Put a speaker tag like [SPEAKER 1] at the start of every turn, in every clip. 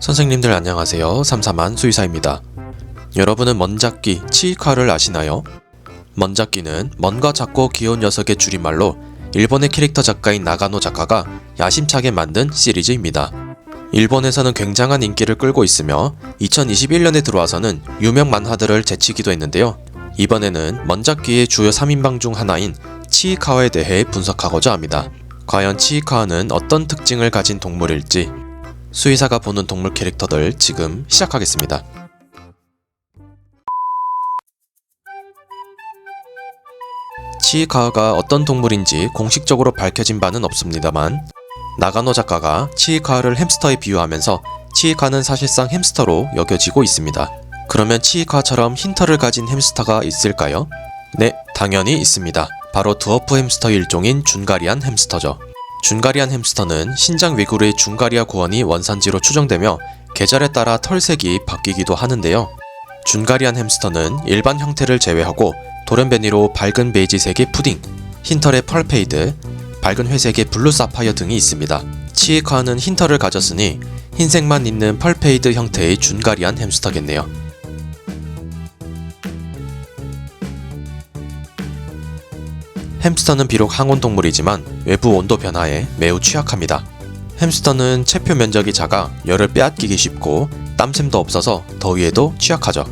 [SPEAKER 1] 선생님들 안녕하세요. 삼삼한 수의사입니다. 여러분은 먼잡기, 치이카를 아시나요? 먼잡기는 먼과 작고 귀여운 녀석의 줄임말로 일본의 캐릭터 작가인 나가노 작가가 야심차게 만든 시리즈입니다. 일본에서는 굉장한 인기를 끌고 있으며 2021년에 들어와서는 유명 만화들을 제치기도 했는데요. 이번에는 먼잡기의 주요 3인방 중 하나인 치이카와에 대해 분석하고자 합니다. 과연 치이카와는 어떤 특징을 가진 동물일지 수의사가 보는 동물 캐릭터들 지금 시작하겠습니다. 치이카와가 어떤 동물인지 공식적으로 밝혀진 바는 없습니다만 나가노 작가가 치이카와를 햄스터에 비유하면서 치이카와는 사실상 햄스터로 여겨지고 있습니다. 그러면 치이카와처럼 흰털을 가진 햄스터가 있을까요? 네, 당연히 있습니다. 바로 드워프 햄스터 일종인 준가리안 햄스터죠. 준가리안 햄스터는 신장 위구르의 준가리아 고원이 원산지로 추정되며 계절에 따라 털색이 바뀌기도 하는데요. 준가리안 햄스터는 일반 형태를 제외하고 돌연변이로 밝은 베이지색의 푸딩, 흰털의 펄페이드, 밝은 회색의 블루 사파이어 등이 있습니다. 치이카와는 흰털을 가졌으니 흰색만 있는 펄페이드 형태의 준가리안 햄스터겠네요. 햄스터는 비록 항온동물이지만 외부 온도 변화에 매우 취약합니다. 햄스터는 체표 면적이 작아 열을 빼앗기기 쉽고 땀샘도 없어서 더위에도 취약하죠.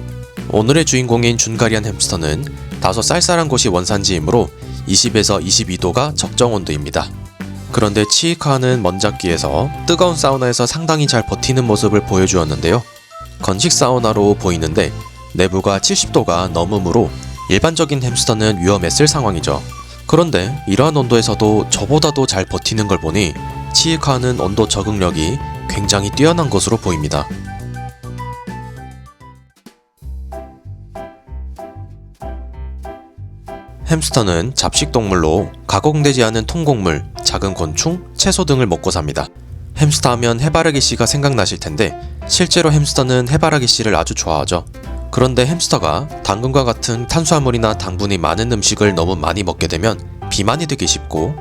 [SPEAKER 1] 오늘의 주인공인 준가리안 햄스터는 다소 쌀쌀한 곳이 원산지이므로 20에서 22도가 적정 온도입니다. 그런데 치이카와는 먼잡기에서 뜨거운 사우나에서 상당히 잘 버티는 모습을 보여주었는데요. 건식 사우나로 보이는데 내부가 70도가 넘으므로 일반적인 햄스터는 위험했을 상황이죠. 그런데 이러한 온도에서도 저보다도 잘 버티는 걸 보니 치이카와는 온도 적응력이 굉장히 뛰어난 것으로 보입니다. 햄스터는 잡식동물로 가공되지 않은 통곡물, 작은 곤충, 채소 등을 먹고 삽니다. 햄스터 하면 해바라기 씨가 생각나실 텐데 실제로 햄스터는 해바라기 씨를 아주 좋아하죠. 그런데 햄스터가 당근과 같은 탄수화물이나 당분이 많은 음식을 너무 많이 먹게 되면 비만이 되기 쉽고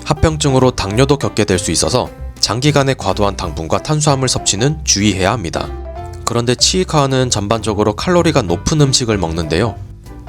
[SPEAKER 1] 합병증으로 당뇨도 겪게 될 수 있어서 장기간의 과도한 당분과 탄수화물 섭취는 주의해야 합니다. 그런데 치이카와는 전반적으로 칼로리가 높은 음식을 먹는데요.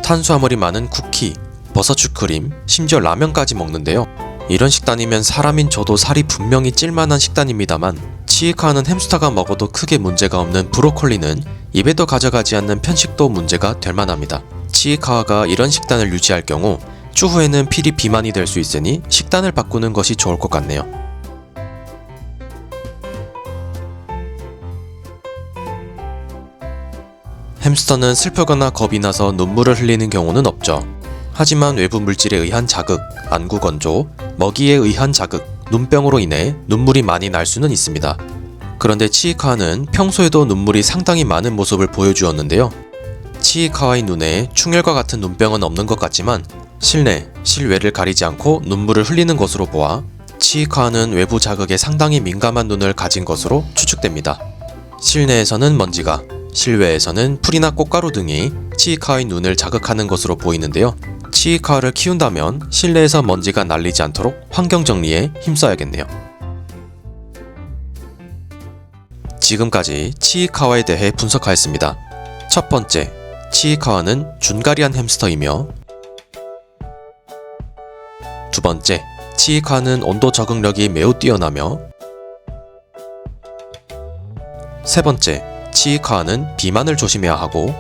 [SPEAKER 1] 탄수화물이 많은 쿠키, 버섯 슈크림, 심지어 라면까지 먹는데요. 이런 식단이면 사람인 저도 살이 분명히 찔만한 식단입니다만 치이카와는 햄스터가 먹어도 크게 문제가 없는 브로콜리는 입에도 가져가지 않는 편식도 문제가 될 만합니다. 치이카와가 이런 식단을 유지할 경우 추후에는 필히 비만이 될 수 있으니 식단을 바꾸는 것이 좋을 것 같네요. 햄스터는 슬프거나 겁이 나서 눈물을 흘리는 경우는 없죠. 하지만 외부 물질에 의한 자극, 안구 건조, 먹이에 의한 자극, 눈병으로 인해 눈물이 많이 날 수는 있습니다. 그런데 치이카와는 평소에도 눈물이 상당히 많은 모습을 보여주었는데요. 치이카와의 눈에 충혈과 같은 눈병은 없는 것 같지만 실내, 실외를 가리지 않고 눈물을 흘리는 것으로 보아 치이카와는 외부 자극에 상당히 민감한 눈을 가진 것으로 추측됩니다. 실내에서는 먼지가, 실외에서는 풀이나 꽃가루 등이 치이카와의 눈을 자극하는 것으로 보이는데요. 치이카와를 키운다면 실내에서 먼지가 날리지 않도록 환경정리에 힘써야겠네요. 지금까지 치이카와에 대해 분석하였습니다. 첫 번째, 치이카와는 준가리안 햄스터이며 두 번째, 치이카와는 온도 적응력이 매우 뛰어나며 세 번째, 치이카와는 비만을 조심해야 하고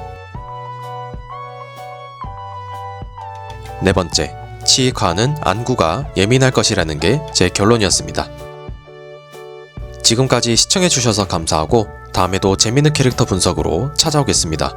[SPEAKER 1] 네 번째, 치이카와는 안구가 예민할 것이라는 게 제 결론이었습니다. 지금까지 시청해주셔서 감사하고 다음에도 재밌는 캐릭터 분석으로 찾아오겠습니다.